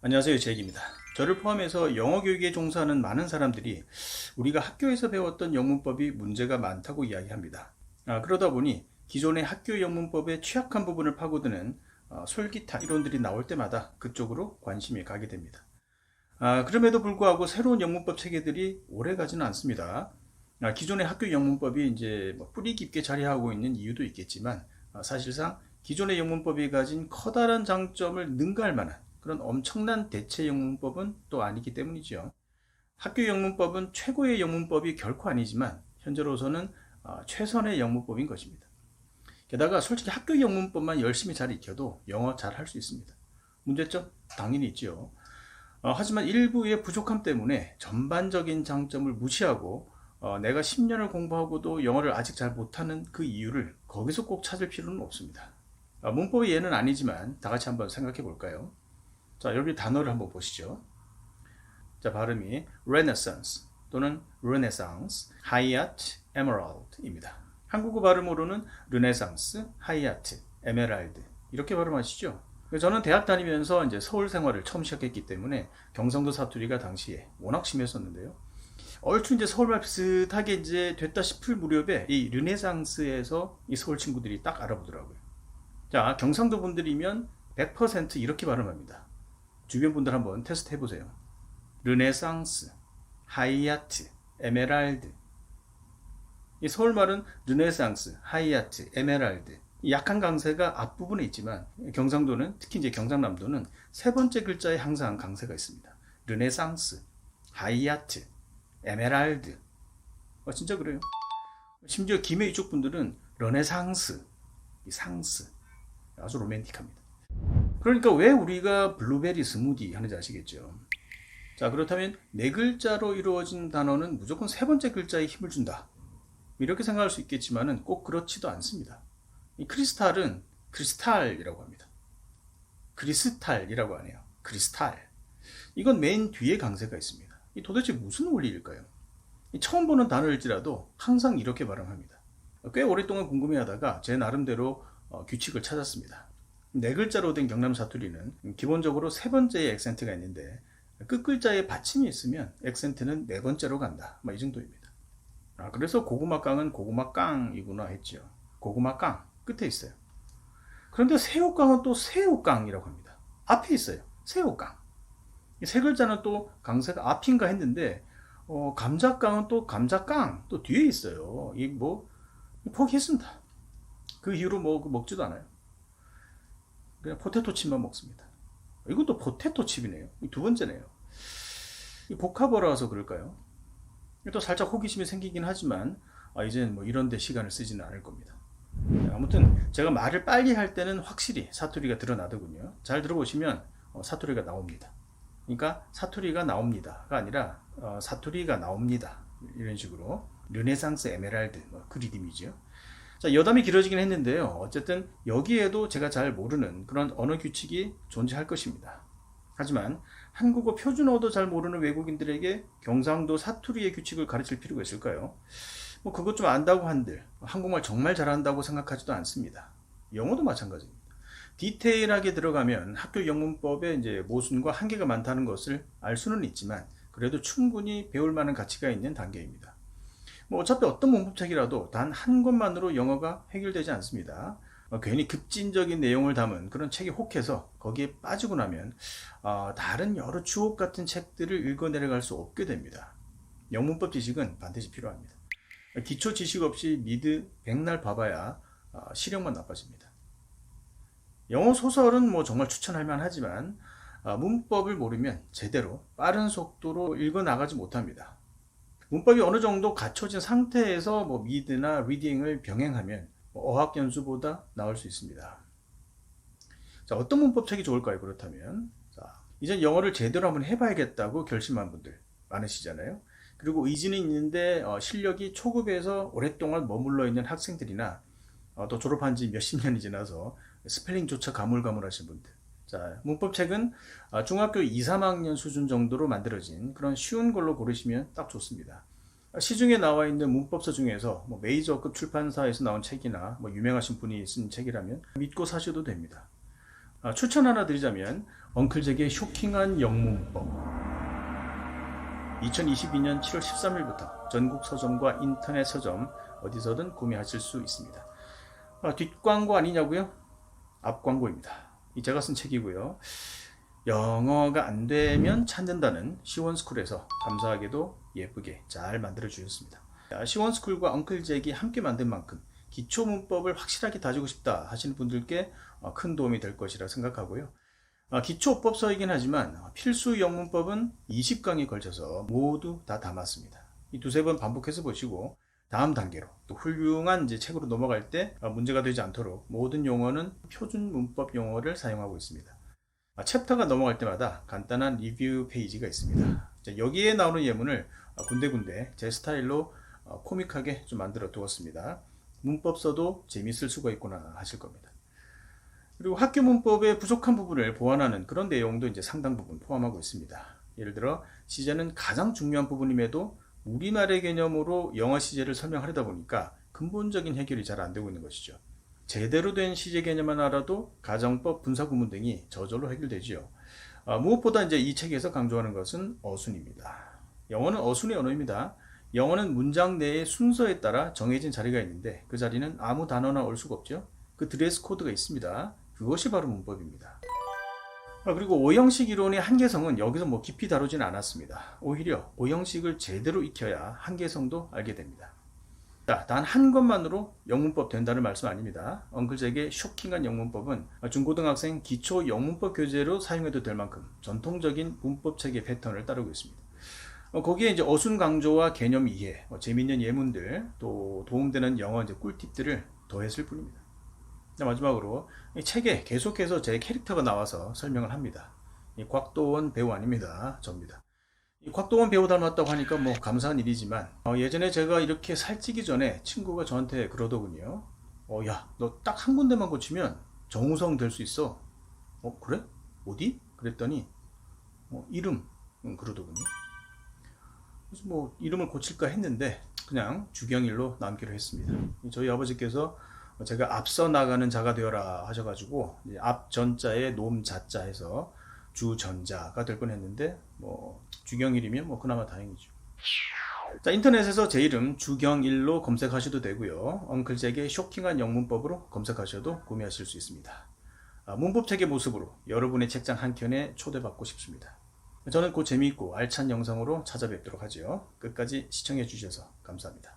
안녕하세요, 제이입니다. 저를 포함해서 영어 교육에 종사하는 많은 사람들이 우리가 학교에서 배웠던 영문법이 문제가 많다고 이야기합니다. 그러다 보니 기존의 학교 영문법의 취약한 부분을 파고드는 솔깃한 이론들이 나올 때마다 그쪽으로 관심이 가게 됩니다. 그럼에도 불구하고 새로운 영문법 체계들이 오래 가지는 않습니다. 기존의 학교 영문법이 이제 뿌리 깊게 자리하고 있는 이유도 있겠지만 사실상 기존의 영문법이 가진 커다란 장점을 능가할 만한 그런 엄청난 대체 영문법은 또 아니기 때문이죠. 학교 영문법은 최고의 영문법이 결코 아니지만 현재로서는 최선의 영문법인 것입니다. 게다가 솔직히 학교 영문법만 열심히 잘 익혀도 영어 잘 할 수 있습니다. 문제점? 당연히 있죠. 하지만 일부의 부족함 때문에 전반적인 장점을 무시하고 내가 10년을 공부하고도 영어를 아직 잘 못하는 그 이유를 거기서 꼭 찾을 필요는 없습니다. 문법의 예는 아니지만 다 같이 한번 생각해 볼까요? 자, 여기 단어를 한번 보시죠. 자, 발음이 Renaissance 또는 Renaissance, Hyatt, Emerald입니다. 한국어 발음으로는 르네상스, 하이아트, 에메랄드 이렇게 발음하시죠. 저는 대학 다니면서 이제 서울 생활을 처음 시작했기 때문에 경상도 사투리가 당시에 워낙 심했었는데요. 얼추 이제 서울말 비슷하게 이제 됐다 싶을 무렵에 이 르네상스에서 이 서울 친구들이 딱 알아보더라고요. 자, 경상도 분들이면 100% 이렇게 발음합니다. 주변 분들 한번 테스트 해보세요. 르네상스, 하이아트, 에메랄드. 이 서울말은 르네상스, 하이아트, 에메랄드. 약한 강세가 앞부분에 있지만 경상도는 특히 이제 경상남도는 세 번째 글자에 항상 강세가 있습니다. 르네상스, 하이아트, 에메랄드. 진짜 그래요. 심지어 김해 이쪽 분들은 르네상스, 이 상스. 아주 로맨틱합니다. 그러니까 왜 우리가 블루베리 스무디 하는지 아시겠죠? 자, 그렇다면 네 글자로 이루어진 단어는 무조건 세 번째 글자에 힘을 준다. 이렇게 생각할 수 있겠지만은 꼭 그렇지도 않습니다. 이 크리스탈은 크리스탈이라고 합니다. 크리스탈이라고 하네요. 크리스탈. 이건 맨 뒤에 강세가 있습니다. 이 도대체 무슨 원리일까요? 처음 보는 단어일지라도 항상 이렇게 발음합니다. 꽤 오랫동안 궁금해하다가 제 나름대로 규칙을 찾았습니다. 네 글자로 된 경남 사투리는 기본적으로 세 번째에 액센트가 있는데 끝 글자에 받침이 있으면 액센트는 네 번째로 간다. 이 정도입니다. 그래서 고구마깡은 고구마깡이구나 했죠. 고구마깡 끝에 있어요. 그런데 새우깡은 또 새우깡이라고 합니다. 앞에 있어요. 새우깡. 세 글자는 또 강세가 앞인가 했는데 감자깡은 또 감자깡 또 뒤에 있어요. 이 포기했습니다. 그 이후로 먹지도 않아요. 그냥 포테토 칩만 먹습니다. 이것도 포테토 칩이네요. 두 번째네요. 복합어라서 그럴까요? 또 살짝 호기심이 생기긴 하지만 이제는 이런 데 시간을 쓰지는 않을 겁니다. 아무튼 제가 말을 빨리 할 때는 확실히 사투리가 드러나더군요. 잘 들어보시면 사투리가 나옵니다. 그러니까 사투리가 나옵니다가 아니라 사투리가 나옵니다. 이런 식으로 르네상스 에메랄드 그 리듬이죠. 자, 여담이 길어지긴 했는데요. 어쨌든 여기에도 제가 잘 모르는 그런 언어 규칙이 존재할 것입니다. 하지만 한국어 표준어도 잘 모르는 외국인들에게 경상도 사투리의 규칙을 가르칠 필요가 있을까요? 그것 좀 안다고 한들 한국말 정말 잘한다고 생각하지도 않습니다. 영어도 마찬가지입니다. 디테일하게 들어가면 학교 영문법에 이제 모순과 한계가 많다는 것을 알 수는 있지만 그래도 충분히 배울 만한 가치가 있는 단계입니다. 어차피 어떤 문법책이라도 단 한 권만으로 영어가 해결되지 않습니다. 괜히 급진적인 내용을 담은 그런 책에 혹해서 거기에 빠지고 나면 다른 여러 주옥 같은 책들을 읽어 내려갈 수 없게 됩니다. 영문법 지식은 반드시 필요합니다. 기초 지식 없이 미드 백날 봐봐야 실력만 나빠집니다. 영어 소설은 정말 추천할 만하지만 문법을 모르면 제대로 빠른 속도로 읽어 나가지 못합니다. 문법이 어느 정도 갖춰진 상태에서 미드나 리딩을 병행하면 어학 연수보다 나을 수 있습니다. 자, 어떤 문법책이 좋을까요? 그렇다면 이제 영어를 제대로 한번 해봐야겠다고 결심한 분들 많으시잖아요. 그리고 의지는 있는데 실력이 초급에서 오랫동안 머물러 있는 학생들이나 또 졸업한 지 몇십 년이 지나서 스펠링조차 가물가물하신 분들. 자, 문법책은 중학교 2, 3학년 수준 정도로 만들어진 그런 쉬운 걸로 고르시면 딱 좋습니다. 시중에 나와 있는 문법서 중에서 메이저급 출판사에서 나온 책이나 유명하신 분이 쓴 책이라면 믿고 사셔도 됩니다. 추천 하나 드리자면 엉클잭의 쇼킹한 영문법, 2022년 7월 13일부터 전국 서점과 인터넷 서점 어디서든 구매하실 수 있습니다. 뒷광고 아니냐고요? 앞광고입니다. 제가 쓴 책이고요. 영어가 안 되면 찾는다는 시원스쿨에서 감사하게도 예쁘게 잘 만들어 주셨습니다. 시원스쿨과 엉클잭이 함께 만든 만큼 기초 문법을 확실하게 다지고 싶다 하시는 분들께 큰 도움이 될 것이라 생각하고요. 기초법서이긴 하지만 필수 영문법은 20강에 걸쳐서 모두 다 담았습니다. 이 두세 번 반복해서 보시고 다음 단계로 또 훌륭한 책으로 넘어갈 때 문제가 되지 않도록 모든 용어는 표준 문법 용어를 사용하고 있습니다. 챕터가 넘어갈 때마다 간단한 리뷰 페이지가 있습니다. 여기에 나오는 예문을 군데군데 제 스타일로 코믹하게 좀 만들어 두었습니다. 문법 써도 재밌을 수가 있구나 하실 겁니다. 그리고 학교 문법의 부족한 부분을 보완하는 그런 내용도 상당 부분 포함하고 있습니다. 예를 들어 시제는 가장 중요한 부분임에도 우리말의 개념으로 영어 시제를 설명하려다 보니까 근본적인 해결이 잘 안 되고 있는 것이죠. 제대로 된 시제 개념만 알아도 가정법, 분사구문 등이 저절로 해결되지요. 무엇보다 이 책에서 강조하는 것은 어순입니다. 영어는 어순의 언어입니다. 영어는 문장 내의 순서에 따라 정해진 자리가 있는데 그 자리는 아무 단어나 올 수가 없죠. 그 드레스 코드가 있습니다. 그것이 바로 문법입니다. 그리고 오형식 이론의 한계성은 여기서 깊이 다루지는 않았습니다. 오히려 오형식을 제대로 익혀야 한계성도 알게 됩니다. 단 한 것만으로 영문법 된다는 말씀 아닙니다. 엉클잭의 쇼킹한 영문법은 중고등학생 기초 영문법 교재로 사용해도 될 만큼 전통적인 문법 체계 패턴을 따르고 있습니다. 거기에 어순 강조와 개념 이해, 재미있는 예문들, 또 도움되는 영어 꿀팁들을 더했을 뿐입니다. 마지막으로 이 책에 계속해서 제 캐릭터가 나와서 설명을 합니다. 곽도원 배우 아닙니다. 접니다. 곽도원 배우 닮았다고 하니까 감사한 일이지만 예전에 제가 이렇게 살찌기 전에 친구가 저한테 그러더군요. 야, 너 딱 한 군데만 고치면 정우성 될 수 있어. 그래? 어디? 그랬더니 이름 그러더군요. 그래서 이름을 고칠까 했는데 그냥 주경일로 남기로 했습니다. 저희 아버지께서 제가 앞서 나가는 자가 되어라 하셔가지고 앞 전자에 놈 자자 해서 주전자가 될 뻔했는데 주경일이면 그나마 다행이죠. 인터넷에서 제 이름 주경일로 검색하셔도 되고요. 엉클잭의 쇼킹한 영문법으로 검색하셔도 구매하실 수 있습니다. 문법책의 모습으로 여러분의 책장 한켠에 초대받고 싶습니다. 저는 곧 재미있고 알찬 영상으로 찾아뵙도록 하죠. 끝까지 시청해 주셔서 감사합니다.